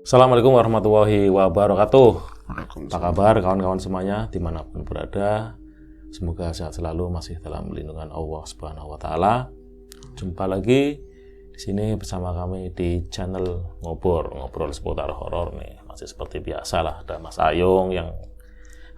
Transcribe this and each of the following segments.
Assalamualaikum warahmatullahi wabarakatuh. Apa Waalaikumsalam. kabar kawan-kawan semuanya dimanapun berada? Semoga sehat selalu, masih dalam lindungan Allah Subhanahu Wa Taala. Jumpa lagi di sini bersama kami di channel ngobrol seputar horor nih. Masih seperti biasa lah, ada Mas Ayung yang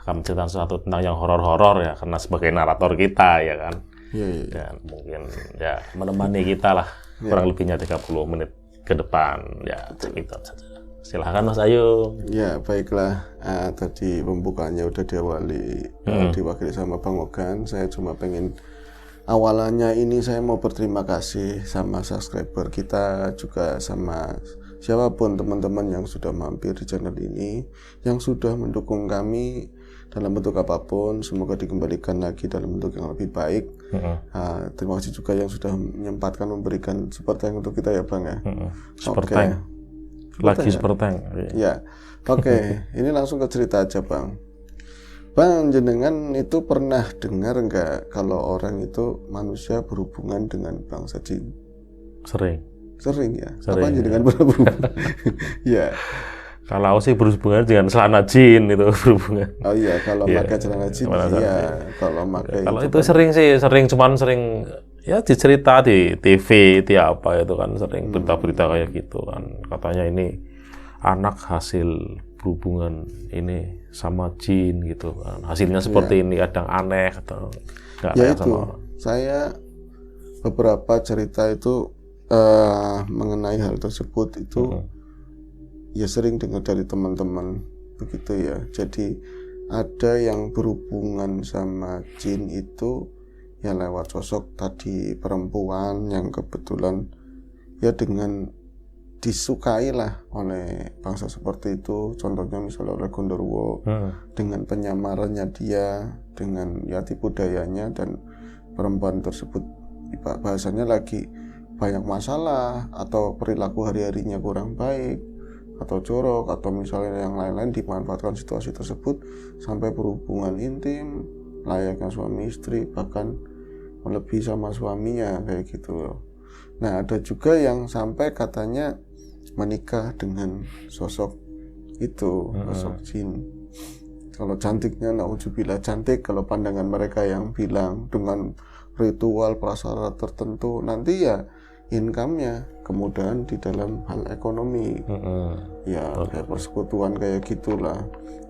akan menceritakan sesuatu tentang yang horor-horor ya, karena sebagai narator kita ya kan. Iya. Dan mungkin ya menemani kita lah kurang lebihnya 30 menit ke depan ya, gitu saja. Silahkan Mas Ayung. Ya, baiklah. Tadi pembukaannya udah diwakili sama Bang Ogan. Saya cuma pengen awalannya ini saya mau berterima kasih sama subscriber kita, juga sama siapapun teman-teman yang sudah mampir di channel ini, yang sudah mendukung kami dalam bentuk apapun. Semoga dikembalikan lagi dalam bentuk yang lebih baik. Terima kasih juga yang sudah menyempatkan memberikan support tank untuk kita ya Bang ya. Super Oke. tank. Lagi ya? super tank. Ya, oke. Ini langsung ke cerita aja Bang. Bang, jenengan itu pernah dengar nggak kalau orang itu manusia berhubungan dengan bangsa jin? Sering. Sering ya? Sering, Apa jenengan pernah berhubungan? Ya. Kalau aku sih berhubungan dengan selana jin itu berhubungan. Oh iya, kalau Iya, pakai celana jin celana iya. jin. Kalau pakai Kalau itu sering ya dicerita di TV, di apa itu kan sering berita-berita kayak gitu kan. Katanya ini anak hasil berhubungan ini sama jin gitu kan. Hasilnya seperti ini, kadang aneh atau enggak ya kayak itu. sama orang. Saya beberapa cerita itu mengenai hal tersebut itu ya sering dengar dari teman-teman begitu ya. Jadi ada yang berhubungan sama jin itu ya lewat sosok tadi perempuan yang kebetulan ya dengan disukai lah oleh bangsa seperti itu. Contohnya misalnya oleh Gondorwo dengan penyamarannya dia, dengan ya tipu dayanya, dan perempuan tersebut bahasanya lagi banyak masalah atau perilaku hari-harinya kurang baik atau jorok atau misalnya yang lain-lain, dimanfaatkan situasi tersebut sampai berhubungan intim layaknya suami istri, bahkan melebihi sama suaminya kayak gitu loh. Nah, ada juga yang sampai katanya menikah dengan sosok itu, sosok jin. Kalau cantiknya naudzubillah cantik, kalau pandangan mereka yang bilang dengan ritual prasyarat tertentu nanti ya income-nya kemudahan di dalam hal ekonomi. Ya, kayak persekutuan kayak gitulah.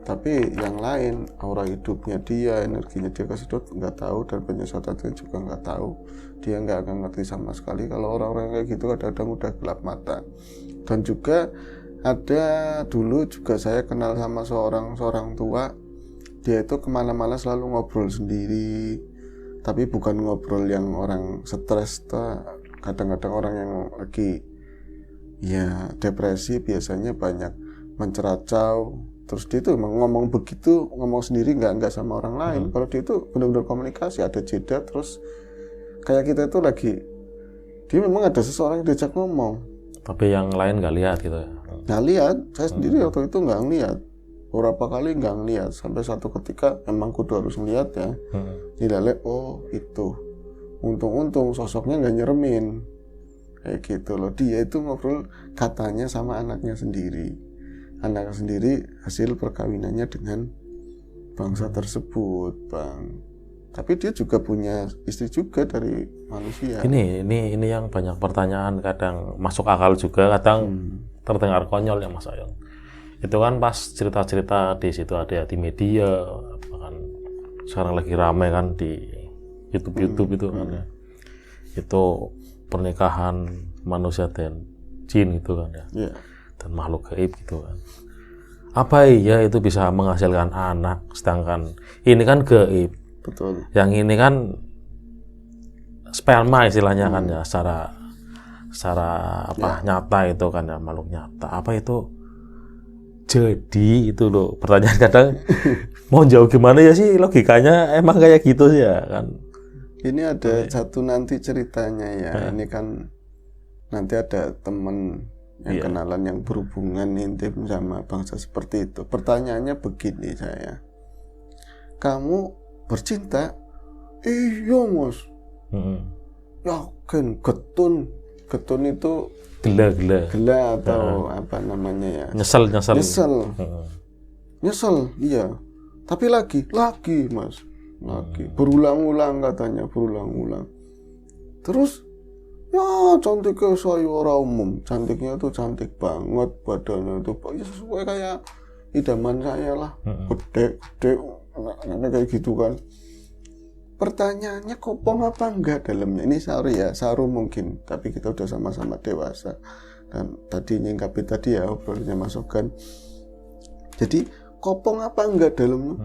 Tapi yang lain, aura hidupnya dia, energinya dia kesedot nggak tahu, dan penyesatannya juga nggak tahu. Dia nggak akan ngerti sama sekali. Kalau orang-orang kayak gitu kadang-kadang udah gelap mata. Dan juga ada dulu juga saya kenal sama seorang tua. Dia itu kemana-mana selalu ngobrol sendiri. Tapi bukan ngobrol yang orang stres. Kadang-kadang orang yang lagi ya depresi biasanya banyak menceracau. Terus dia tuh ngomong begitu, ngomong sendiri nggak sama orang lain. Kalau dia itu benar-benar komunikasi, ada jeda. Terus kayak kita itu lagi, dia memang ada seseorang yang diajak ngomong. Tapi yang lain nggak lihat gitu ya. Nggak lihat, saya sendiri waktu itu nggak ngeliat. Beberapa kali nggak ngeliat, sampai satu ketika emang kudu harus ngeliat ya. Nilai, oh itu. Untung-untung sosoknya nggak nyeremin. Kayak gitu loh. Dia itu ngobrol katanya sama anaknya sendiri. Anaknya sendiri hasil perkawinannya dengan bangsa tersebut, Bang. Tapi dia juga punya istri juga dari manusia. Ini yang banyak pertanyaan, kadang masuk akal juga, kadang terdengar konyol ya Mas Ayung. Itu kan pas cerita-cerita di situ ada di media, bahkan sekarang lagi ramai kan di YouTube itu kan ya. Itu pernikahan manusia dan jin itu kan ya. Yeah. Dan makhluk gaib gitu kan. Apa iya itu bisa menghasilkan anak, sedangkan ini kan gaib. Betul. Yang ini kan sperma istilahnya kan ya, secara apa nyata itu kan ya, makhluk nyata. Apa itu jadi itu loh, pertanyaan kadang mau jauh gimana ya sih, logikanya emang kayak gitu sih ya kan. Ini ada satu nanti ceritanya ya. Ini kan nanti ada temen yang kenalan yang berhubungan intim sama bangsa seperti itu. Pertanyaannya begini saya. Kamu bercinta? Iya Mas. Yakin, getun, getun itu Gela. gela atau apa namanya ya? Nyesel. Nyesel, iya. Tapi lagi Mas. Lagi. Berulang-ulang katanya, berulang-ulang. Terus ya cantiknya saya orang umum. Cantiknya tuh cantik banget, badannya itu ya sesuai kayak idaman saya lah. Gede, kayak gitu kan. Pertanyaannya kopong apa enggak dalamnya? Ini saru mungkin, tapi kita udah sama-sama dewasa. Dan tadi nyingkapi tadi ya obrolannya Mas Ogan. Jadi kopong apa enggak dalamnya?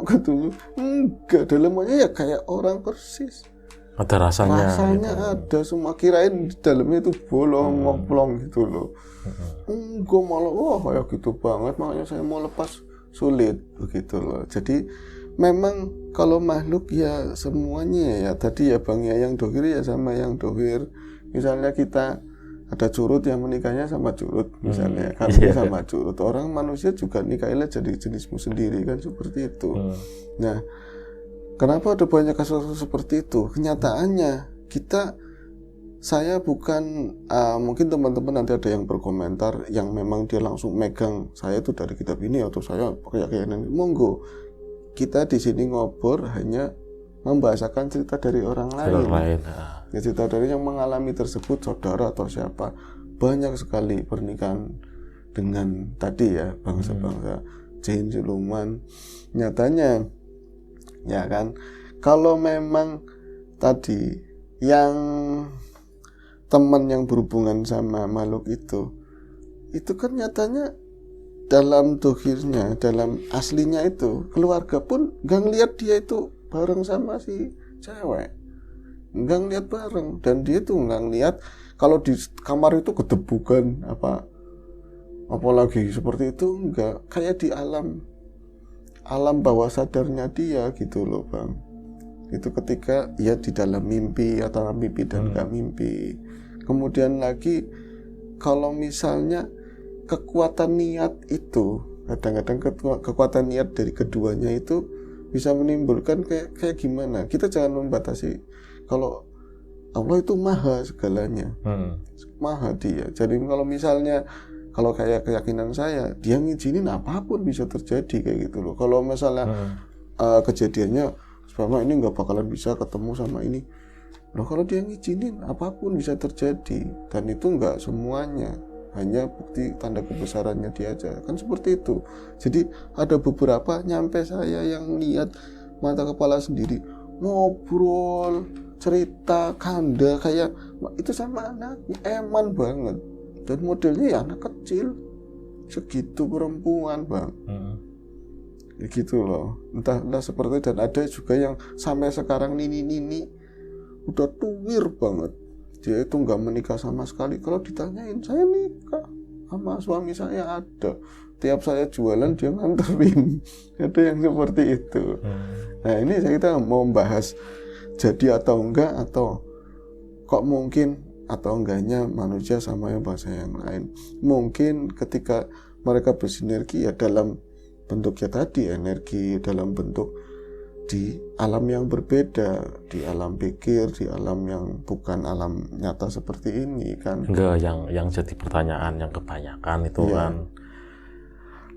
Gitu. Enggak, dalamnya ya kayak orang persis. Ada rasanya gitu. Ada, semua kirain di dalamnya itu bolong, ngoplong gitu loh. Enggak, malah kayak gitu banget, makanya saya mau lepas sulit begitu loh. Jadi memang kalau makhluk ya semuanya ya tadi ya Bang ya, yang dohir ya sama yang dohir. Misalnya kita ada curut yang menikahnya sama curut misalnya, kambing sama curut. Orang manusia juga nikahnya jadi jenismu sendiri kan, seperti itu. Nah, kenapa ada banyak kasus seperti itu? Kenyataannya saya bukan mungkin teman-teman nanti ada yang berkomentar yang memang dia langsung megang saya itu dari kitab ini atau saya keyakinan ini, monggo. Kita di sini ngobrol hanya membahasakan cerita dari orang lain. Ya, cerita dari yang mengalami tersebut, saudara atau siapa. Banyak sekali pernikahan dengan tadi ya bangsa-bangsa jin, siluman. Nyatanya ya kan, kalau memang tadi yang teman yang berhubungan sama makhluk itu kan nyatanya dalam dohirnya, dalam aslinya itu keluarga pun gak ngeliat dia itu bareng sama si cewek, gak ngeliat bareng, dan dia tuh gak ngeliat kalau di kamar itu kedebukan apalagi seperti itu, enggak, kayak di alam bawah sadarnya dia gitu loh Bang. Itu ketika ya di dalam mimpi atau mimpi dan gak mimpi. Kemudian lagi kalau misalnya kekuatan niat itu, kadang-kadang kekuatan niat dari keduanya itu bisa menimbulkan kayak gimana. Kita jangan membatasi kalau Allah itu maha segalanya, maha dia. Jadi kalau misalnya kalau kayak keyakinan saya, dia ngizinin apapun bisa terjadi kayak gitu loh. Kalau misalnya kejadiannya sebabnya ini nggak bakalan bisa ketemu sama ini, loh kalau dia ngizinin apapun bisa terjadi, dan itu nggak semuanya. Hanya bukti tanda kebesarannya dia aja, kan seperti itu. Jadi ada beberapa nyampe saya yang lihat mata kepala sendiri, ngobrol, cerita, kanda kayak itu sama anaknya, eman banget. Dan modelnya ya anak kecil, segitu perempuan Bang. Ya gitu loh, entah seperti. Dan ada juga yang sampai sekarang nini udah tuwir banget. Dia itu nggak menikah sama sekali. Kalau ditanyain, saya nikah sama suami saya ada. Tiap saya jualan dia nganterin. Ada yang seperti itu. Nah ini kita mau membahas jadi atau enggak, atau kok mungkin atau enggaknya manusia sama yang bahasa yang lain. Mungkin ketika mereka bersinergi ya dalam bentuknya tadi energi, dalam bentuk di alam yang berbeda, di alam pikir, di alam yang bukan alam nyata seperti ini kan. Enggak, yang jadi pertanyaan yang kebanyakan itu kan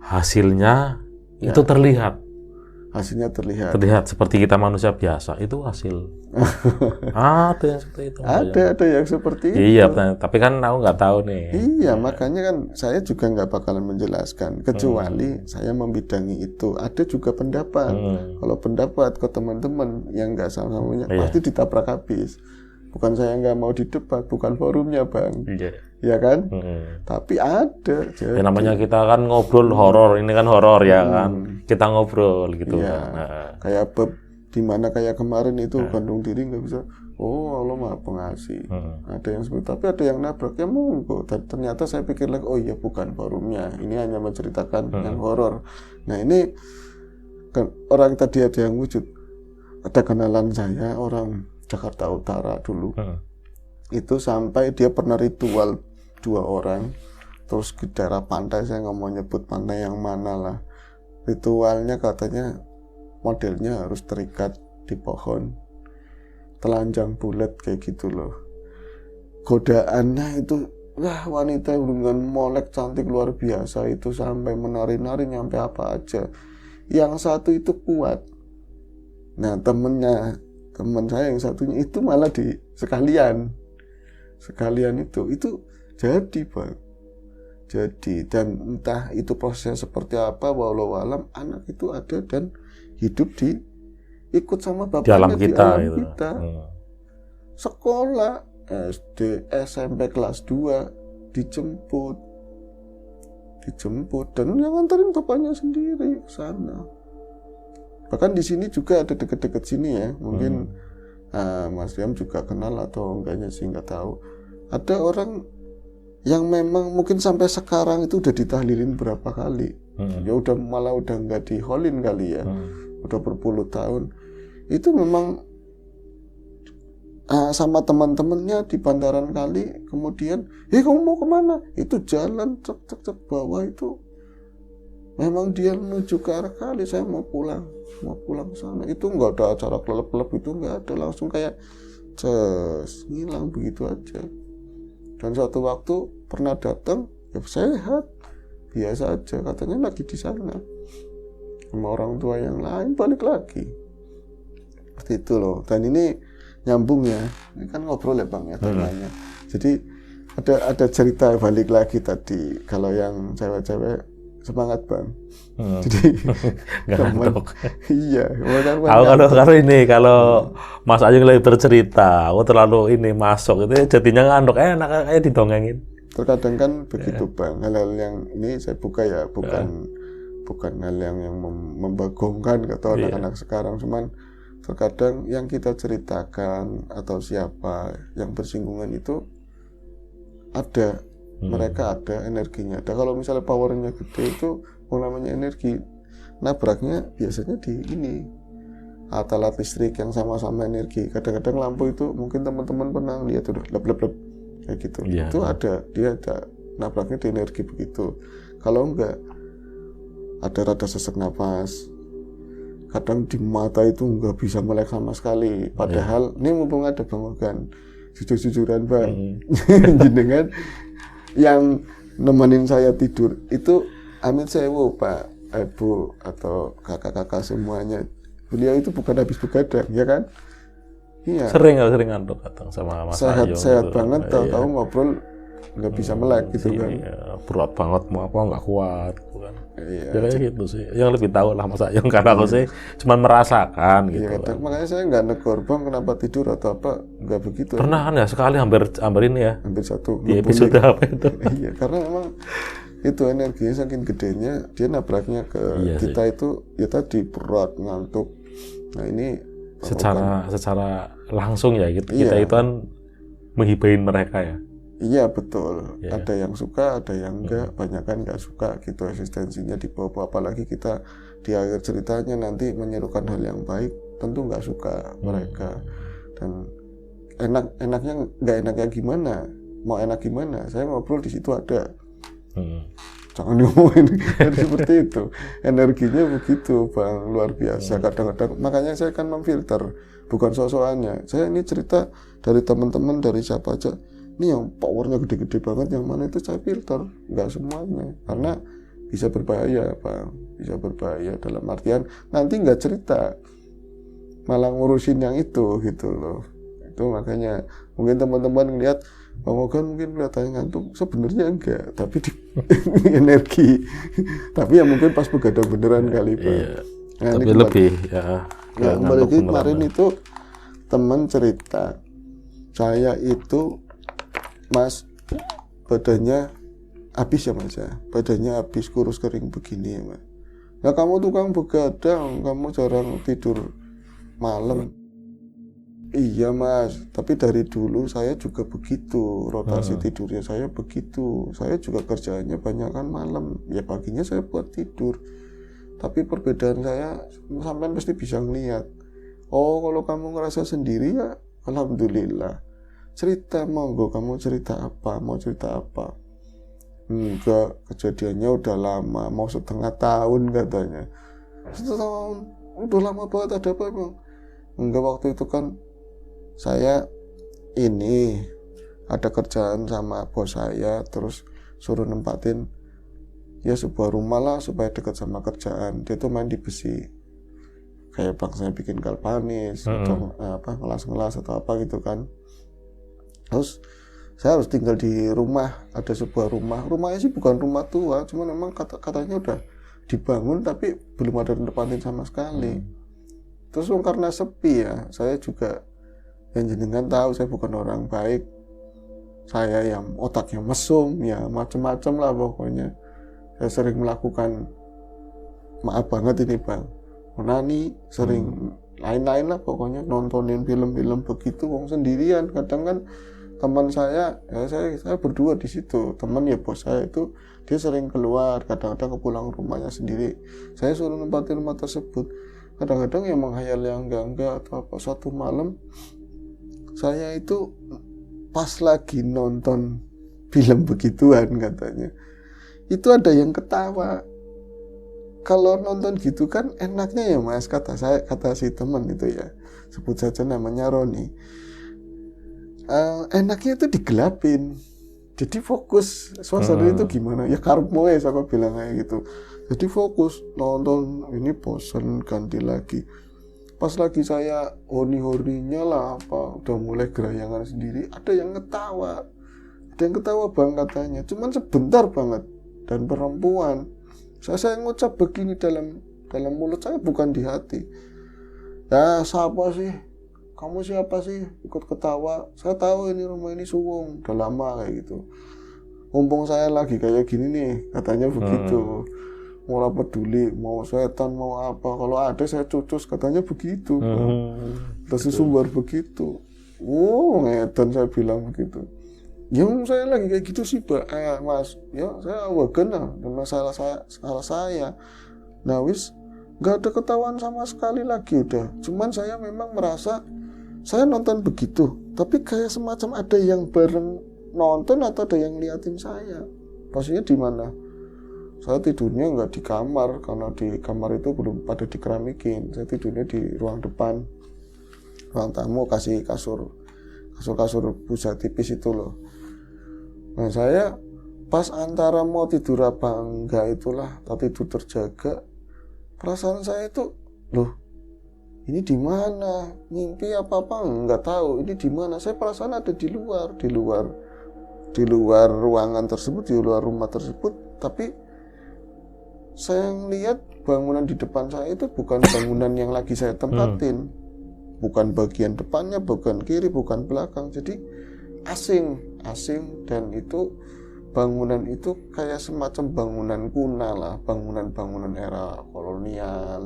hasilnya itu terlihat. Hasilnya terlihat seperti kita manusia biasa, itu hasil. Ada yang seperti itu. Ada yang seperti itu. Iya, tapi kan aku nggak tahu nih. Iya, makanya kan saya juga nggak bakalan menjelaskan kecuali saya membidangi itu. Ada juga pendapat. Kalau pendapat ke teman-teman yang nggak sama-samanya pasti ditabrak habis. Bukan saya nggak mau didebat, bukan forumnya Bang. Ya kan? Tapi ada. Ya namanya kita kan ngobrol horor, ini kan horor ya kan. Kita ngobrol gitu kan. Kayak dimana kayak kemarin itu gantung diri nggak bisa. Oh Allah Maha Pengasih. Ada yang seperti, tapi ada yang nabrak ya monggo. Ternyata saya pikir lagi, oh iya bukan forumnya. Ini hanya menceritakan yang horor. Nah ini kan, orang tadi ada yang wujud. Ada kenalan saya orang Jakarta Utara dulu. Itu sampai dia pernah ritual 2 orang. Terus ke daerah pantai, saya nggak mau nyebut pantai yang mana lah. Ritualnya katanya modelnya harus terikat di pohon, telanjang bulat kayak gitu loh. godaannya itu, wah, wanita dengan molek cantik luar biasa itu, sampai menari-nari nyampe apa aja. Yang satu itu kuat. Nah, temen saya yang satunya itu malah sekalian itu jadi, Bang. Jadi, dan entah itu proses seperti apa, walau alam, anak itu ada dan hidup ikut sama bapaknya di alam di kita, alam gitu. kita. Sekolah SD, SMP kelas 2 dijemput dan yang nganterin bapaknya sendiri ke sana. Bahkan di sini juga ada deket-deket sini ya, mungkin Mas Diam juga kenal atau enggaknya sih, nggak tahu. Ada orang yang memang mungkin sampai sekarang itu udah ditahlilin berapa kali, ya malah udah nggak diholin kali ya, udah berpuluh tahun. Itu memang sama teman-temannya di bantaran kali, kemudian, kamu mau kemana? Itu jalan cek bawah itu, memang dia menuju ke arah kali. Saya mau pulang sana. Itu nggak ada acara kelelep-kelelep, itu nggak ada, langsung kayak ngilang begitu aja. Dan suatu waktu pernah datang, ya sehat, biasa aja, katanya lagi di sana sama orang tua yang lain, balik lagi. Seperti itu loh. Dan ini nyambung ya, ini kan ngobrol ya Bang ya temanya. Jadi ada cerita balik lagi tadi, kalau yang cewek-cewek semangat Bang. Jadi ngantuk. Iya, kalau Mas Ayung lagi bercerita, aku terlalu masuk itu jadinya ngantuk, enak kayak didongengin. Terkadang kan begitu Bang, hal-hal yang ini saya buka ya, bukan hal yang membagongkan kata anak-anak sekarang, cuman terkadang yang kita ceritakan atau siapa yang bersinggungan itu ada, mereka ada energinya. Dan kalau misalnya powernya gede itu namanya energi, nabraknya biasanya di alat listrik yang sama-sama energi. Kadang-kadang lampu itu mungkin teman-teman pernah lihat udah lep kayak gitu. Itu ada, dia ada nabraknya di energi begitu. Kalau enggak, ada rada sesak napas, kadang di mata itu nggak bisa melek sama sekali. Padahal ini mumpung ada Bang Ogan, jujur-jujuran Bang, jenengan yang nemenin saya tidur itu, amit sewu Pak, Ibu atau kakak-kakak semuanya, beliau itu bukan habis begadang ya kan? Iya. Sering ngantuk datang sama Mas Ayung. Sehat banget, tahu-tahu ngobrol nggak bisa melek gitu kan? Berat banget, mau apa nggak kuat gitu kan? Iya. Ya kayak gitu sih. Yang lebih tahu lah Mas Ayung, karena aku sih cuma merasakan gitu. Iya, makanya saya nggak negor Bang kenapa tidur atau apa, nggak begitu. Pernah kan ya sekali hampir ini ya. Hampir satu. Di episode apa itu? Iya, karena memang itu energinya saking gedenya, dia nabraknya ke kita sih. Itu ya tadi berat, ngantuk. Nah ini secara langsung ya kita itu kan menghibahin mereka ya. Iya betul. Ada yang suka, ada yang enggak, banyak kan enggak suka gitu eksistensinya di bawah. Apalagi kita di akhir ceritanya nanti menyerukan hal yang baik, tentu enggak suka mereka. Dan enaknya enggak enaknya gimana? Mau enak gimana? Saya ngobrol di situ ada. Jangan ngomongin seperti itu. Energinya begitu Bang, luar biasa. Kadang-kadang makanya saya kan memfilter, bukan sosokannya. Saya ini cerita dari teman-teman, dari siapa aja. Ini yang powernya gede-gede banget, yang mana itu saya filter, nggak semuanya, karena bisa berbahaya Bang, bisa berbahaya dalam artian nanti nggak cerita, malah ngurusin yang itu gitu loh. Itu makanya mungkin teman-teman ngelihat Bang Ogan mungkin kelihatannya ngantuk, sebenarnya enggak, tapi di energi. Tapi ya mungkin pas begadang beneran kali Bang. Iya. Nah, tapi lebih apalagi kemarin itu teman cerita, saya itu Mas badannya habis ya Mas ya, badannya habis, kurus kering begini ya Mas. Nah kamu tukang begadang, kamu jarang tidur malam. Iya Mas, tapi dari dulu saya juga begitu, rotasi tidurnya saya begitu. Saya juga kerjaannya banyak kan malam, ya paginya saya buat tidur. Tapi perbedaan saya, sampai pasti bisa ngeliat. Oh kalau kamu ngerasa sendiri ya alhamdulillah. Cerita monggo, kamu cerita apa, mau cerita apa? Enggak, kejadiannya udah lama, mau setengah tahun katanya. Setengah tahun, udah lama banget, ada apa Bang? Enggak, waktu itu kan saya ini ada kerjaan sama bos saya, terus suruh nempatin ya sebuah rumah lah supaya dekat sama kerjaan. Dia tuh main di besi, kayak bang saya bikin galvanis atau ngelas-ngelas atau apa gitu kan. Terus saya harus tinggal di rumah, ada sebuah rumahnya sih bukan rumah tua, cuma memang katanya udah dibangun tapi belum ada nempatin sama sekali. Terus karena sepi ya, saya juga yang jenengan tahu saya bukan orang baik, saya yang otaknya mesum ya, macem-macem lah pokoknya. Saya sering melakukan, maaf banget ini bang, onani, sering lain-lain lah pokoknya, nontonin film-film begitu wong sendirian. Kadang kan teman saya, ya saya berdua di situ, teman ya bos saya itu dia sering keluar, kadang-kadang pulang rumahnya sendiri, saya suruh nempatin rumah tersebut. Kadang-kadang ya menghayal yang enggak atau apa. Suatu malam saya itu pas lagi nonton film begituan katanya, itu ada yang ketawa. Kalau nonton gitu kan enaknya ya mas, kata si teman itu ya, sebut saja namanya Roni. Enaknya itu digelapin, jadi fokus suasana itu gimana ya, karepmu ya saya bilang kayak gitu. Jadi fokus nonton, ini bosan ganti lagi. Pas lagi saya hori-horinya lah apa, udah mulai gerayangan sendiri, ada yang ketawa bang katanya, cuman sebentar banget, dan perempuan. Saya ngucap begini dalam mulut saya, bukan di hati. Ya siapa sih? Kamu siapa sih? Ikut ketawa. Saya tahu ini rumah ini suwung, udah lama kayak gitu. Mumpung saya lagi kayak gini nih, katanya begitu. Mau peduli, mau setan, mau apa. Kalau ada saya cucus, katanya begitu. Terus sumber begitu. Ngedan saya bilang begitu. Yang saya lagi kayak gitu sih mas, ya saya wagen lah, masalah saya. Nah wis, nggak ada ketahuan sama sekali lagi udah. Cuman saya memang merasa saya nonton begitu, tapi kayak semacam ada yang bareng nonton atau ada yang liatin saya. Posisinya di mana? Saya tidurnya nggak di kamar, karena di kamar itu belum pada dikeramikin. Saya tidurnya di ruang depan, ruang tamu, kasih kasur busa tipis itu loh. Nah saya pas antara mau tidur apa enggak itulah, tapi tidur terjaga, perasaan saya itu, loh ini di apa enggak tahu, ini di mana. Saya perasaan ada di luar ruangan tersebut, di luar rumah tersebut, tapi saya lihat bangunan di depan saya itu bukan bangunan yang lagi saya tempatin, bukan bagian depannya, bukan kiri, bukan belakang, jadi asing, dan itu bangunan itu kayak semacam bangunan kuno lah, bangunan era kolonial,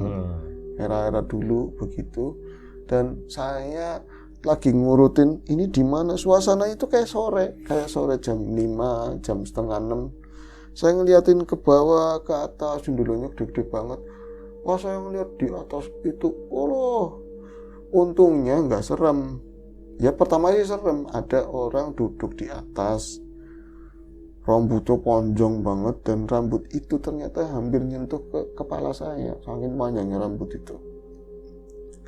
era dulu begitu. Dan saya lagi ngurutin ini di mana, suasana itu kayak sore jam 5, jam setengah 6. Saya ngeliatin ke bawah, ke atas, jendulanya gede-gede banget. Wah saya ngeliat di atas itu, untungnya nggak serem. Ya pertama sih serem, ada orang duduk di atas, rambutnya panjang banget, dan rambut itu ternyata hampir nyentuh ke kepala saya, saking panjangnya rambut itu.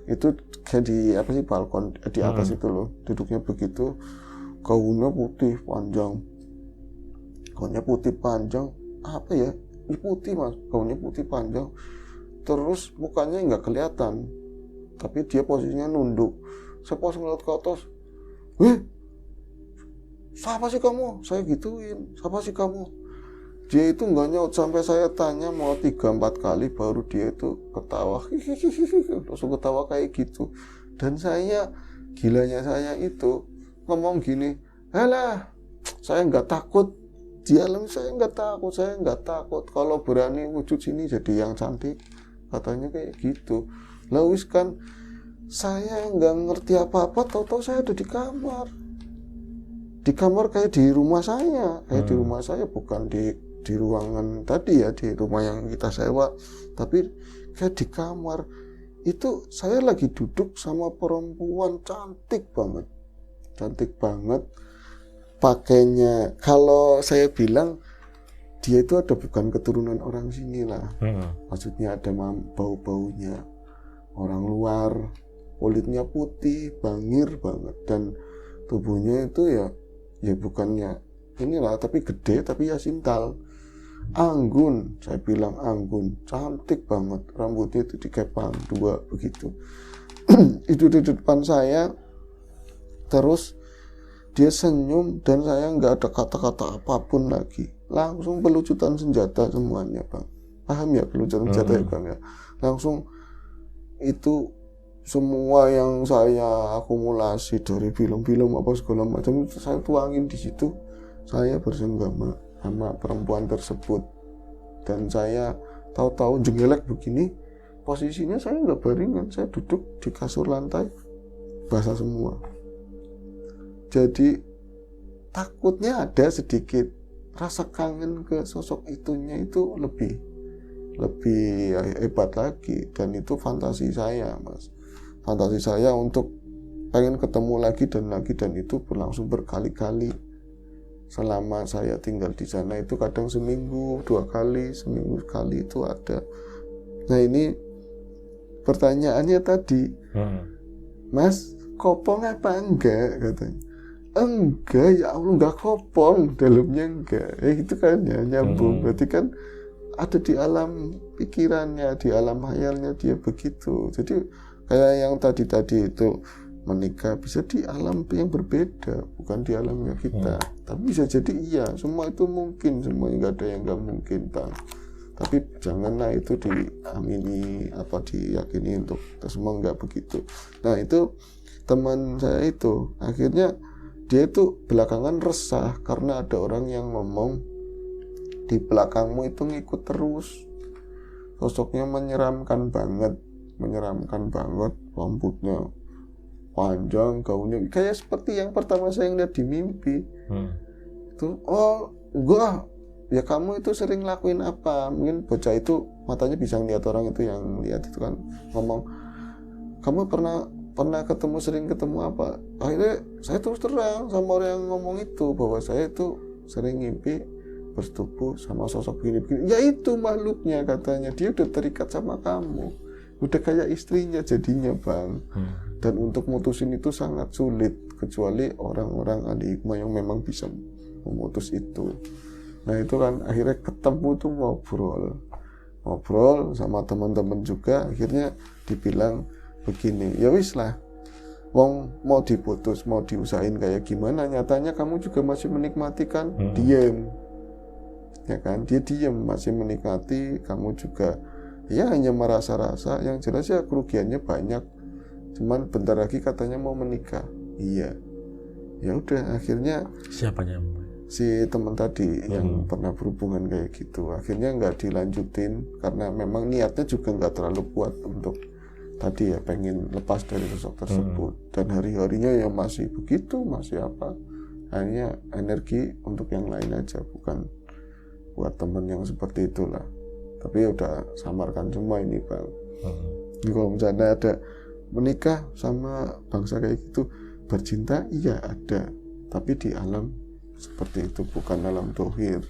Itu kayak di balkon di atas itu loh, duduknya begitu, gaunnya putih panjang, apa ya, ini putih mas, gaunnya putih panjang, terus mukanya nggak kelihatan, tapi dia posisinya nunduk. Saya pas ngeliat ke atas, siapa sih kamu? Saya gituin, siapa sih kamu? Dia itu nggak nyaut, sampai saya tanya mau 3-4 kali baru dia itu ketawa, langsung ketawa kayak gitu. Dan gilanya saya itu ngomong gini, alah saya nggak takut, saya nggak takut, kalau berani wujud sini jadi yang cantik, katanya kayak gitu. Lawis kan saya nggak ngerti apa-apa, tahu-tahu saya ada di kamar kayak di rumah saya, bukan di ruangan tadi ya, di rumah yang kita sewa, tapi kayak di kamar. Itu saya lagi duduk sama perempuan cantik banget, pakainya, kalau saya bilang dia itu ada bukan keturunan orang sini lah, maksudnya ada bau-baunya orang luar, kulitnya putih, bangir banget, dan tubuhnya itu ya ya bukannya inilah, tapi gede, tapi ya sintal. Anggun, saya bilang Anggun, cantik banget, rambutnya itu dikepang 2 begitu. Itu di depan saya, terus dia senyum dan saya nggak ada kata-kata apapun lagi, langsung pelucutan senjata semuanya, Bang. Paham ya pelucutan senjata ya, Bang ya? Langsung itu semua yang saya akumulasi dari film-film apa segala macam itu saya tuangin di situ. Saya bersenggama sama perempuan tersebut, dan saya tahu-tahu jenggelek begini, posisinya saya nggak baringan, saya duduk di kasur lantai, basah semua. Jadi takutnya ada sedikit rasa kangen ke sosok itunya, itu lebih hebat lagi, dan itu fantasi saya, Mas. Fantasi saya untuk pengen ketemu lagi, dan itu berlangsung berkali-kali selama saya tinggal di sana. Itu kadang seminggu 2 kali, seminggu sekali itu ada. Nah, ini pertanyaannya tadi, Mas, kopong apa enggak, katanya. Enggak, ya Allah, enggak kopong, dalamnya enggak. Ya gitu kan ya, nyambung. Berarti kan ada di alam pikirannya, di alam hayalnya dia begitu. Jadi kayak yang tadi itu menikah bisa di alam yang berbeda, bukan di alamnya kita. Tapi bisa jadi iya, semua itu mungkin, semuanya enggak ada yang enggak mungkin, Bang. Tapi janganlah itu diamini, diyakini untuk kita semua, enggak begitu. Nah, itu teman saya itu akhirnya dia itu belakangan resah karena ada orang yang ngomong, di belakangmu itu ngikut terus, sosoknya menyeramkan banget, rambutnya panjang, gaunnya kayak seperti yang pertama saya ngeliat di mimpi. Itu, oh enggak, ya kamu itu sering lakuin apa? Mungkin bocah itu matanya bisa ngeliat orang itu, yang lihat itu kan ngomong, kamu pernah sering ketemu apa? Akhirnya saya terus terang sama orang yang ngomong itu bahwa saya itu sering ngimpi bersetubuh sama sosok begini-begini. Ya itu makhluknya, katanya, dia udah terikat sama kamu, udah kayak istrinya jadinya, Bang. Dan untuk mutusin itu sangat sulit, kecuali orang-orang ahli hikmah yang memang bisa memutus itu. Nah, itu kan akhirnya ketemu tuh, ngobrol sama teman-teman juga, akhirnya dibilang begini, ya wis lah, wong mau diputus, mau diusahain kayak gimana, nyatanya kamu juga masih menikmati kan. Diem, ya kan, dia diem, masih menikmati, kamu juga ya hanya merasa-rasa, yang jelas ya kerugiannya banyak, cuman bentar lagi katanya mau menikah. Iya, ya udah, akhirnya Siapanya? si teman tadi yang pernah berhubungan kayak gitu, akhirnya nggak dilanjutin karena memang niatnya juga nggak terlalu kuat untuk tadi ya, pengen lepas dari sosok tersebut. Dan hari-harinya ya masih begitu, masih apa, hanya energi untuk yang lain aja, bukan buat temen yang seperti itulah. Tapi ya udah samarkan semua ini, Bang. Kalau misalnya ada menikah sama bangsa kayak gitu, bercinta, iya ada, tapi di alam seperti itu, bukan alam dohir,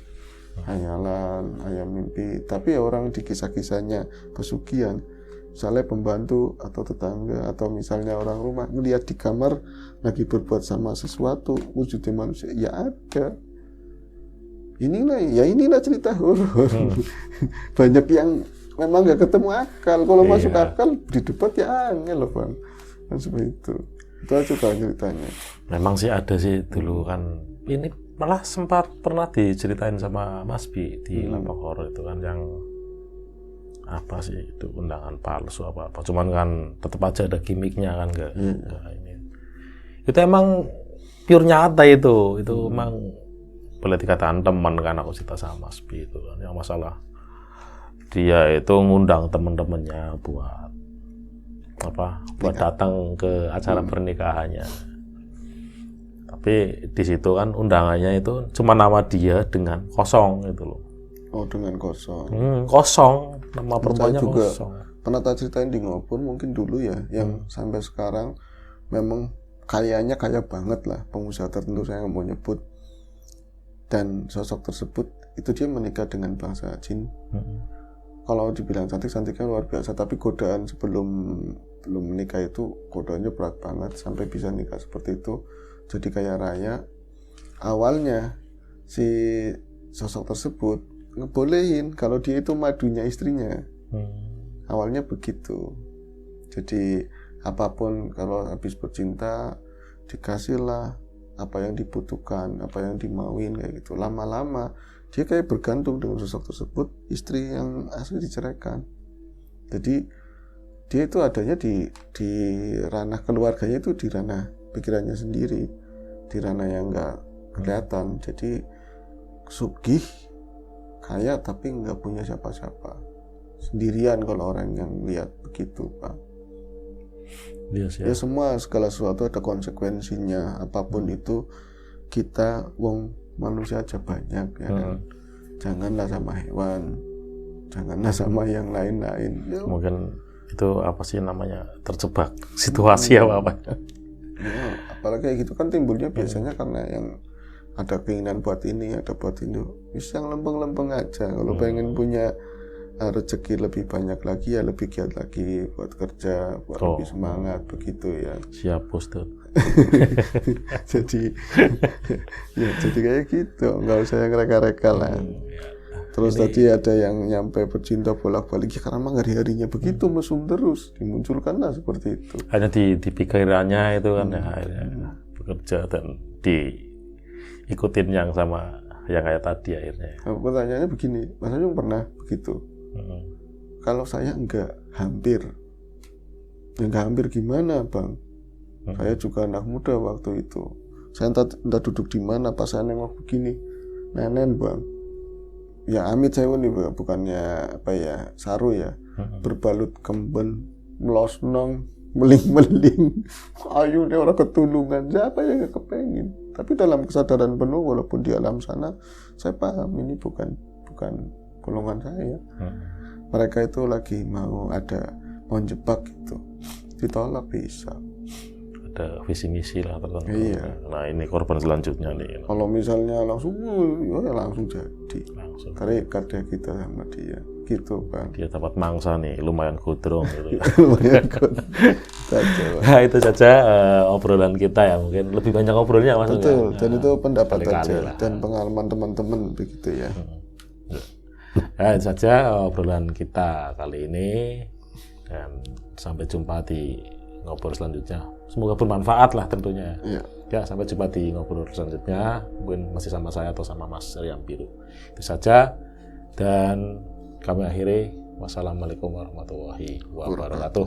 hayalan, hayal mimpi. Tapi ya orang di kisah-kisahnya pesugihan, misalnya pembantu atau tetangga atau misalnya orang rumah ngelihat di kamar lagi berbuat sama sesuatu wujudnya manusia, ya ada. Inilah cerita horor. Banyak yang memang nggak ketemu akal. Kalau masuk akal di debat ya angel loh, Bang. Kan seperti itu. Itu aja ceritanya. Memang sih ada sih dulu kan. Ini malah sempat pernah diceritain sama Mas Bi di Lapak Horor itu kan, yang apa sih itu, undangan palsu apa cuman kan tetap aja ada gimmicknya kan, enggak ini itu emang pure nyata itu emang boleh dikatakan teman kan, aku cerita sama Mas Bi itu kan, yang masalah dia itu ngundang teman-temannya buat datang ke acara pernikahannya, tapi di situ kan undangannya itu cuma nama dia dengan kosong itu loh. Oh, dengan kosong. Kosong, nama perempuannya juga kosong. Pernah tak ceritain di Ngobor mungkin dulu ya, yang sampai sekarang memang kayaknya kaya banget lah, pengusaha tertentu saya nggak mau nyebut. Dan sosok tersebut itu dia menikah dengan bangsa jin. Kalau dibilang cantiknya luar biasa, tapi godaan sebelum menikah itu godaannya berat banget sampai bisa nikah seperti itu. Jadi kaya raya, awalnya si sosok tersebut ngebolehin kalau dia itu madunya istrinya. Awalnya begitu. Jadi apapun kalau habis bercinta dikasihlah apa yang dibutuhkan, apa yang dimauin kayak gitu. Lama-lama dia kayak bergantung dengan sosok tersebut, istri yang asli diceraikan. Jadi dia itu adanya di ranah keluarganya, itu di ranah pikirannya sendiri, di ranah yang enggak kelihatan. Jadi sugih, kaya tapi nggak punya siapa-siapa, sendirian kalau orang yang lihat begitu, Pak. Yes, Ya semua segala sesuatu ada konsekuensinya, apapun itu. Kita wong manusia aja banyak ya kan. Janganlah sama hewan, janganlah sama yang lain-lain ya. Mungkin itu apa sih namanya, terjebak situasi apa Ya, apalagi kayak gitu kan timbulnya biasanya karena yang ada keinginan buat ini, ada buat itu. Bisa yang lempeng-lempeng aja. Kalau pengen punya rezeki lebih banyak lagi, ya lebih giat lagi buat kerja, buat lebih semangat begitu ya. Siap bos tuh. Jadi ya jadi kayak gitu, nggak usah yang reka-reka lah. Terus tadi ada yang nyampe bercinta bolak-balik, ya karena memang hari-harinya begitu mesum terus, dimunculkanlah seperti itu. Hanya di pikirannya itu kan ya, akhirnya bekerja dan diikutin yang sama yang kayak tadi akhirnya. Nah, pertanyaannya begini, Mas Anjung pernah begitu? Kalau saya enggak, hampir. Enggak hampir gimana, Bang? Saya juga anak muda waktu itu. Saya entah duduk di mana pas saya nengok begini, Nenen, Bang. Ya amit saya ini bukannya apa ya, saru ya, berbalut kemben, melosnong, meling-meling. Ayo deh orang ketulungan, siapa yang gak kepengen? Tapi dalam kesadaran penuh, walaupun di alam sana, saya paham ini bukan golongan saya. Mereka itu lagi mau jebak gitu, ditolak bisa. Ada visi misi lah tertentu. Iya. Nah ini korban selanjutnya nih. Kalau misalnya langsung, ya langsung jadi. Langsung. Terikat ya kita sama dia, gitu Bang. Dia dapat mangsa nih, lumayan godrong gitu. Lumayan good. Nah itu saja obrolan kita ya, mungkin lebih banyak obrolnya Mas. Betul, dan itu pendapat kali-kali aja lah. dan pengalaman teman-teman begitu ya. Nah itu saja obrolan kita kali ini, dan sampai jumpa di ngobrol selanjutnya. Semoga bermanfaat lah tentunya. Iya. Ya, sampai jumpa di ngobrol selanjutnya. Mungkin masih sama saya atau sama Mas Riam Biru. Itu saja, dan kami akhiri. Wassalamualaikum warahmatullahi wabarakatuh.